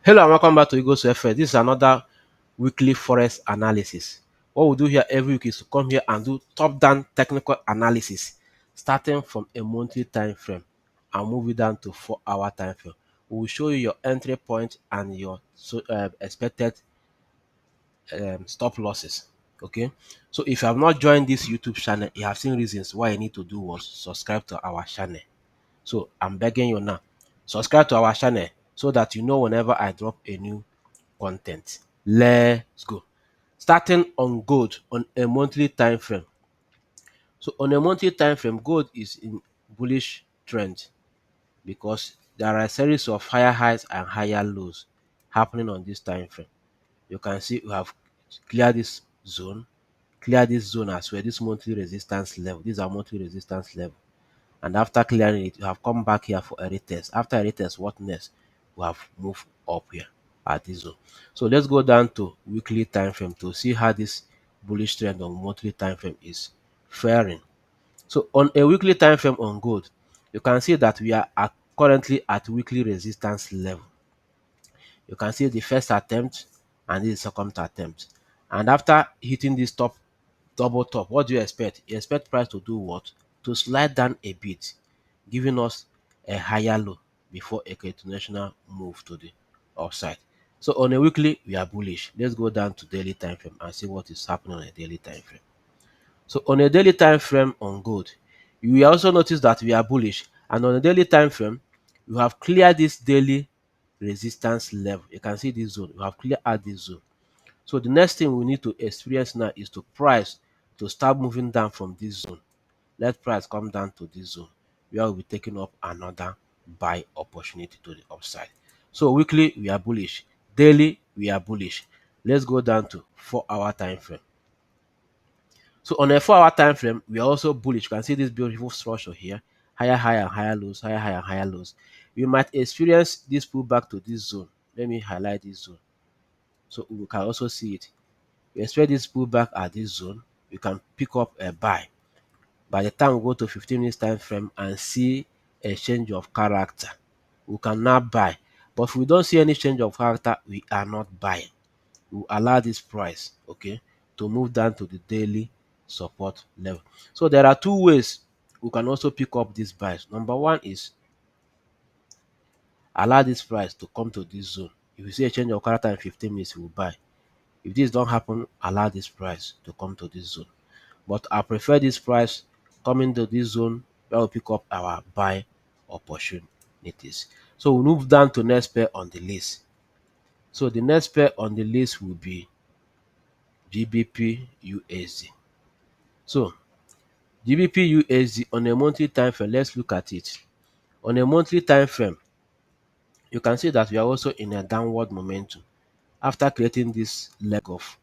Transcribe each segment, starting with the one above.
Hello and welcome back to Eagles FX. This is another weekly forex analysis. What we do here every week is to come here and do top-down technical analysis, starting from a monthly time frame and move it down to 4-hour time frame. We will show you your entry point and your expected stop losses. Okay, so if you have not joined this YouTube channel, you have seen reasons why you need to do was subscribe to our channel. So I'm begging you now, subscribe to our channel so that you know whenever I drop a new content. Let's go. Starting on gold on a monthly time frame. So on a monthly time frame, gold is in bullish trend because there are a series of higher highs and higher lows happening on this time frame. You can see we have cleared this zone, clear this zone as well, this monthly resistance level. These are monthly resistance level. And after clearing it, you have come back here for a retest. After a retest, what next? We have moved up here at this zone. So let's go down to weekly time frame to see how this bullish trend on monthly time frame is faring. So on a weekly time frame on gold, you can see that we are currently at weekly resistance level. You can see the first attempt and the second attempt. And after hitting this top double top, what do you expect? You expect price to do what? To slide down a bit, giving us a higher low before a continuational move to the upside. So on a weekly, we are bullish. Let's go down to daily time frame and see what is happening on a daily time frame. So on a daily time frame on gold, you will also notice that we are bullish, and on a daily time frame, you have cleared this daily resistance level. You can see this zone. You have cleared out this zone. So the next thing we need to experience now is to price to start moving down from this zone. Let price come down to this zone where we'll be taking up another buy opportunity to the upside. So weekly we are bullish, daily we are bullish. Let's go down to 4-hour time frame. So on a 4-hour time frame, we are also bullish. You can see this beautiful structure here, higher high and higher lows, higher high and higher lows. We might experience this pullback to this zone. Let me highlight this zone so we can also see it. We expect this pullback at this zone. We can pick up a buy by the time we go to 15 minutes time frame and see a change of character. We can now buy, but if we don't see any change of character, we are not buying. We will allow this price, okay, to move down to the daily support level. So there are two ways we can also pick up these buys. Number one is allow this price to come to this zone. If you see a change of character in 15 minutes, we will buy. If this don't happen, allow this price to come to this zone. But I prefer this price coming to this zone where we pick up our buy opportunities. So we move down to next pair on the list. So the next pair on the list will be GBP USD. So GBP USD on a monthly time frame, let's look at it. On a monthly time frame, you can see that we are also in a downward momentum after creating this leg of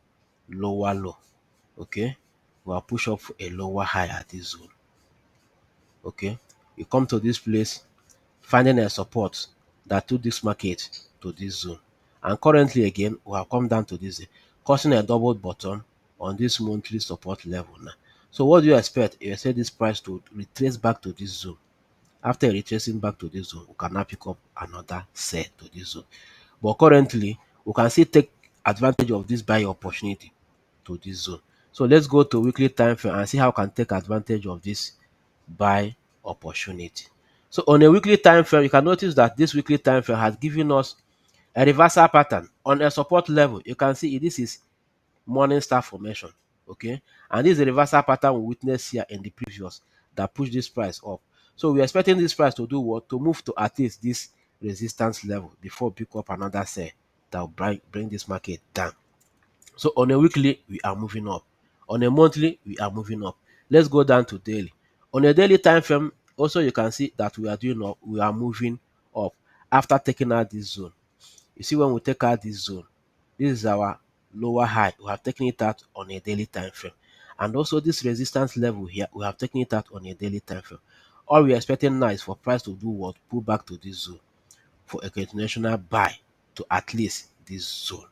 lower low. Okay, we are push up for a lower high at this zone. Okay, you come to this place finding a support that took this market to this zone, and currently again we have come down to this, causing a double bottom on this monthly support level now. So what do you expect? You expect this price to retrace back to this zone. After retracing back to this zone, we can now pick up another sell to this zone. But currently we can still take advantage of this buy opportunity to this zone. So let's go to weekly time frame and see how we can take advantage of this buy opportunity. So on a weekly time frame, you can notice that this weekly time frame has given us a reversal pattern on a support level. You can see this is morning star formation, okay, and this is a reversal pattern we witnessed here in the previous that pushed this price up. So we're expecting this price to do what? To move to at least this resistance level before we pick up another sell that will bring this market down. So on a weekly, we are moving up. On a monthly, we are moving up. Let's go down to daily. On a daily time frame, also you can see that we are doing up, we are moving up after taking out this zone. You see, when we take out this zone, this is our lower high. We have taken it out on a daily time frame. And also this resistance level here, we have taken it out on a daily time frame. All we are expecting now is for price to do what? Pull back to this zone for a continuational buy to at least this zone.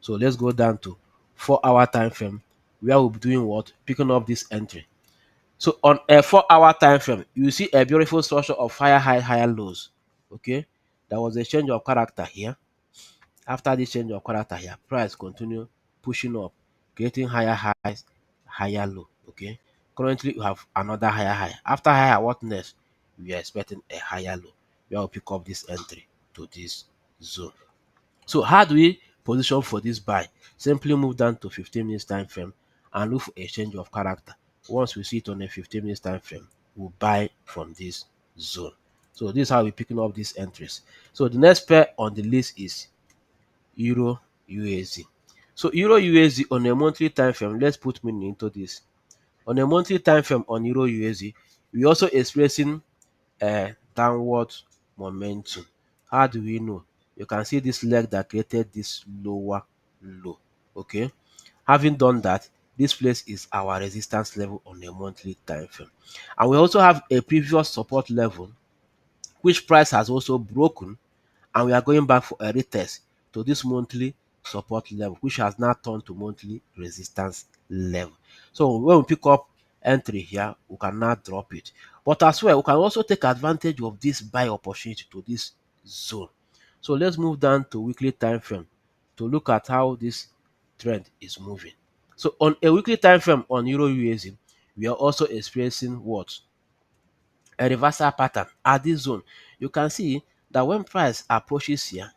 So let's go down to 4-hour time frame where we'll be doing what? Picking up this entry. So on a 4-hour time frame, you see a beautiful structure of higher high, higher lows. Okay, there was a change of character here, After this change of character here, price continue pushing up, creating higher highs, higher low. Okay. Currently, we have another higher high. After higher, what next? We are expecting a higher low. We will pick up this entry to this zone. So how do we position for this buy? Simply move down to 15 minutes time frame and look for a change of character. Once we see it on a 15 minutes time frame, we'll buy from this zone. So this is how we're picking up these entries. So the next pair on the list is Euro USD. So Euro USD on a monthly time frame, let's put meaning into this. On a monthly time frame on Euro USD, we also experiencing a downward momentum. How do we know? You can see this leg that created this lower low. Okay. Having done that, this place is our resistance level on a monthly time frame. And we also have a previous support level which price has also broken, and we are going back for a retest to this monthly support level, which has now turned to monthly resistance level. So when we pick up entry here, we can now drop it. But as well, we can also take advantage of this buy opportunity to this zone. So let's move down to weekly time frame to look at how this trend is moving. So on a weekly time frame on Euro USD, we are also experiencing what? A reversal pattern at this zone. You can see that when price approaches here,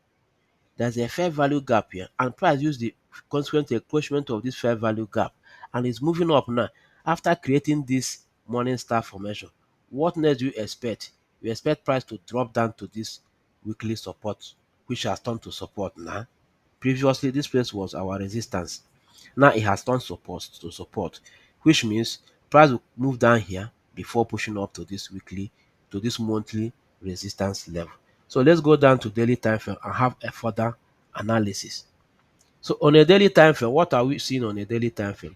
there's a fair value gap here, and price use the consequent encroachment of this fair value gap and is moving up now after creating this morning star formation. What next do you expect? You expect price to drop down to this weekly support, which has turned to support now. Previously, this place was our resistance. Now it has turned support, which means price will move down here before pushing up to this weekly, to this monthly resistance level. So let's go down to daily time frame and have a further analysis. So on a daily time frame, what are we seeing on a daily time frame?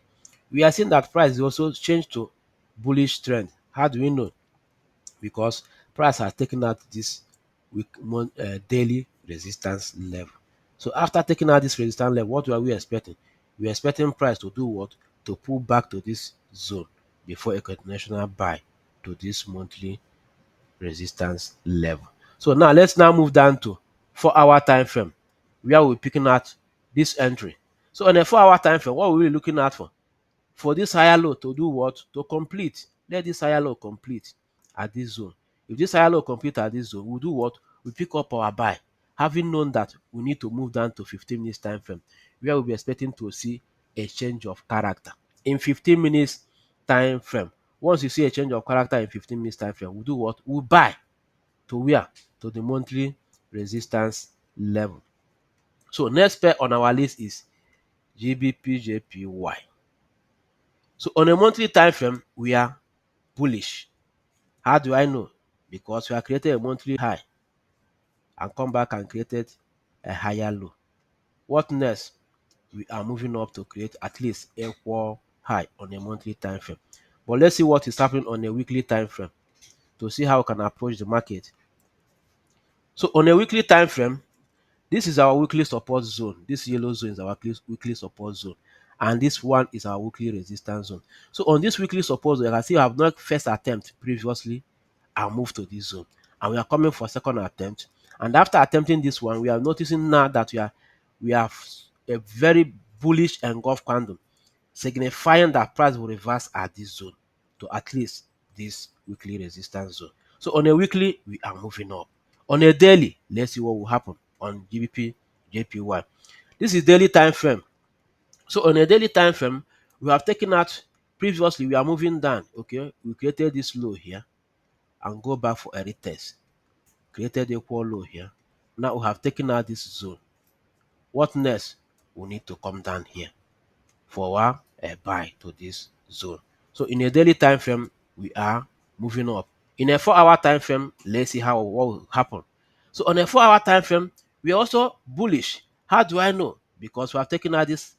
We are seeing that price is also changed to bullish trend. How do we know? Because price has taken out this daily resistance level. So after taking out this resistance level, what are we expecting? We are expecting price to do what? To pull back to this zone before a continuational buy to this monthly resistance level. So now let's now move down to 4-hour time frame where we're picking out this entry. So on a 4-hour time frame, what are we looking at for this higher low to do what? To complete. Let this higher low complete at this zone. If this higher low complete at this zone, we'll do what? We pick up our buy, having known that we need to move down to 15 minutes time frame, where we'll be expecting to see a change of character. In 15 minutes time frame, once you see a change of character in 15 minutes time frame, we'll do what? We'll buy to where? To the monthly resistance level. So next pair on our list is GBPJPY. So on a monthly time frame, we are bullish. How do I know? Because we have created a monthly high and come back and created a higher low. What next? We are moving up to create at least equal high on a monthly time frame. But let's see what is happening on a weekly time frame to see how we can approach the market. So on a weekly time frame, this is our weekly support zone. This yellow zone is our weekly support zone. And this one is our weekly resistance zone. So on this weekly support zone, you can see I have not first attempt previously and move to this zone. And we are coming for second attempt. And after attempting this one, we are noticing now that we have a very bullish engulf candle, signifying that price will reverse at this zone to at least this weekly resistance zone. So on a weekly, we are moving up. On a daily, let's see what will happen on GBP JPY. This is daily time frame. So on a daily time frame, we have taken out previously we are moving down. Okay, we created this low here and go back for a retest. Created equal low here. Now we have taken out this zone. What next? We need to come down here for a buy to this zone. So in a daily time frame, we are moving up. In a 4-hour time frame, let's see how what will happen. So on a 4-hour time frame, we are also bullish. How do I know? Because we have taken out this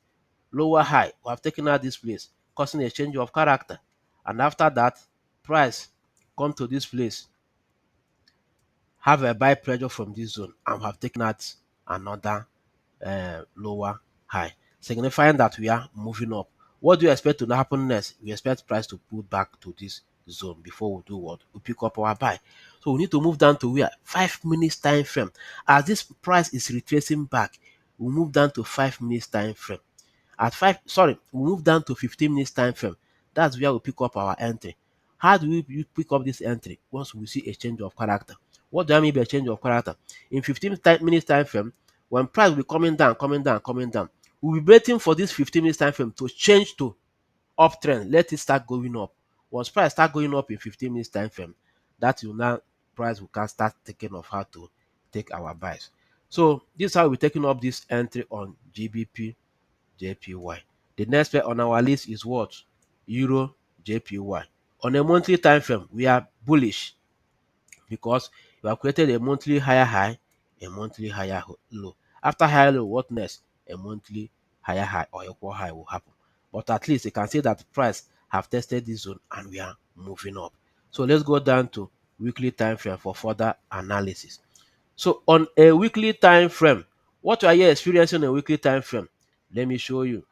lower high, we have taken out this place, causing a change of character. And after that, price come to this place, have a buy pressure from this zone, and have taken out another lower high, signifying that we are moving up. What do you expect to happen next? We expect price to pull back to this zone before we do what? We pick up our buy. So we need to move down to where? 5 minutes time frame. As this price is retracing back, we move down to 5 minutes time frame. At we move down to 15 minutes time frame. That's where we pick up our entry. How do we pick up this entry? Once we see a change of character. What do I mean by change of character? In 15 minutes time frame, when price will be coming down, coming down, coming down, we'll be waiting for this 15 minutes time frame to change to uptrend. Let it start going up. Once price start going up in 15 minutes time frame, that will now price we can start taking of how to take our buys. So this is how we're taking up this entry on GBP JPY. The next pair on our list is what? Euro JPY. On a monthly time frame, we are bullish because we have created a monthly higher high, a monthly higher low. After higher low, what next? A monthly higher high or equal high will happen. But at least you can see that the price have tested this zone and we are moving up. So let's go down to weekly time frame for further analysis. So on a weekly time frame, what are you experiencing on a weekly time frame? Let me show you.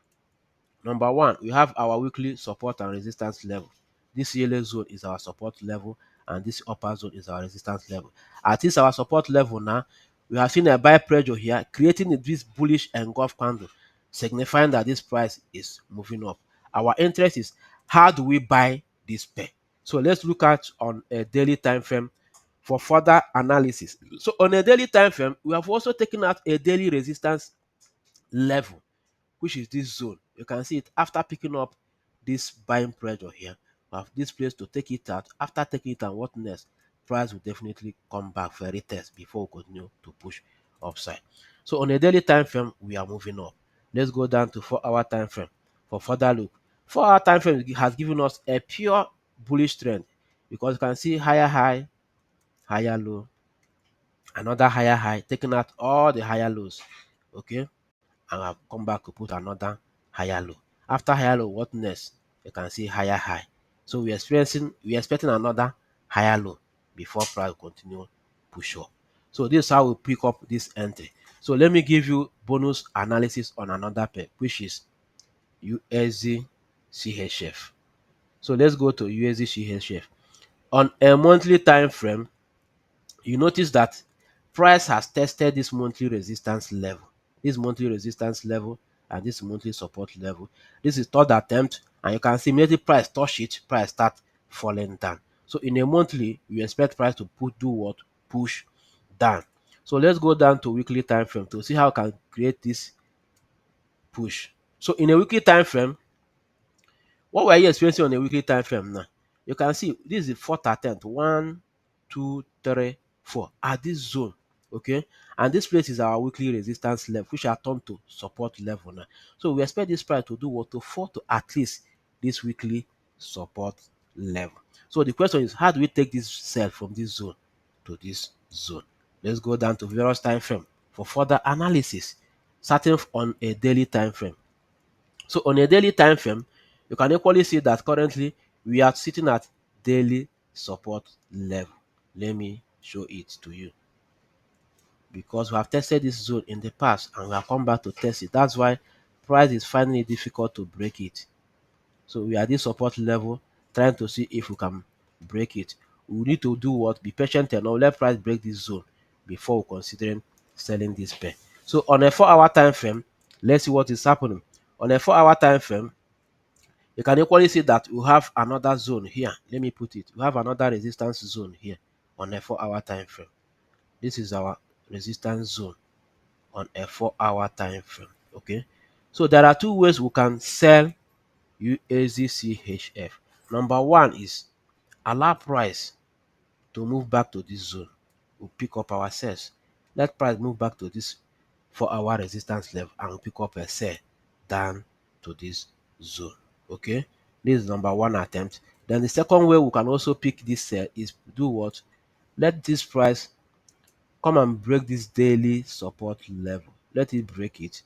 Number one, we have our weekly support and resistance level. This yellow zone is our support level and this upper zone is our resistance level. At this our support level now, we have seen a buy pressure here creating this bullish engulf candle, signifying that this price is moving up. Our interest is how do we buy this pair? So let's look at on a daily time frame for further analysis. So on a daily time frame, we have also taken out a daily resistance level, which is this zone. You can see it after picking up this buying pressure here. We have this place to take it out. After taking it out, what next? Price will definitely come back for a retest before we continue to push upside. So on a daily time frame, we are moving up. Let's go down to 4 hour time frame for further look. 4 hour time frame has given us a pure bullish trend because you can see higher high, higher low, another higher high, taking out all the higher lows. Okay, and I've come back to put another higher low. After higher low, what next? You can see higher high. So we're expecting another higher low before price continue push up. So this is how we pick up this entry. So let me give you bonus analysis on another pair, which is USD CHF. So let's go to USD CHF. On a monthly time frame, you notice that price has tested this monthly resistance level, and this monthly support level. This is third attempt, and you can see immediately price touch it, price start falling down. So in a monthly, you expect price to do what? Push down. So let's go down to weekly time frame to see how we can create this push. So in a weekly time frame, what were you experiencing on a weekly time frame now? You can see this is the fourth attempt. One, two, three, four at this zone. Okay, and this place is our weekly resistance level, which are turned to support level now. So we expect this price to do what? To fall to at least this weekly support level. So the question is, how do we take this sell from this zone to this zone? Let's go down to various time frame for further analysis, starting on a daily time frame. So on a daily time frame, you can equally see that currently we are sitting at daily support level. Let me show it to you because we have tested this zone in the past and we have come back to test it. That's why price is finding it difficult to break it. So we are at this support level trying to see if we can break it. We need to do what? Be patient and let price break this zone before we considering selling this pair. So on a 4 hour time frame, let's see what is happening. On a 4 hour time frame, you can equally see that we have another zone here. Let me put it. We have another resistance zone here on a 4 hour time frame. This is our resistance zone on a 4 hour time frame. Okay. So there are two ways we can sell USDCHF. Number one is allow price to move back to this zone. We'll pick up our sales. Let price move back to this 4 hour resistance level and we'll pick up a sell down to this zone. Okay, this is number one attempt. Then the second way we can also pick this sell is do what? Let this price come and break this daily support level. Let it break it,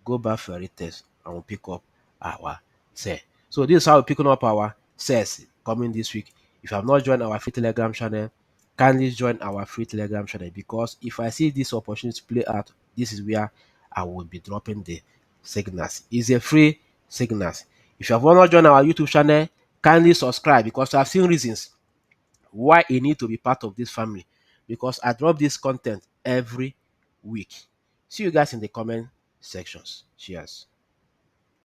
go back for a retest, and we'll pick up our sell. So this is how we're picking up our sales coming this week. If you have not joined our free Telegram channel, kindly join our free Telegram channel because if I see this opportunity play out, this is where I will be dropping the signals. It's a free signals. If you have not joined our YouTube channel, kindly subscribe because I've seen reasons why you need to be part of this family because I drop this content every week. See you guys in the comment sections. Cheers.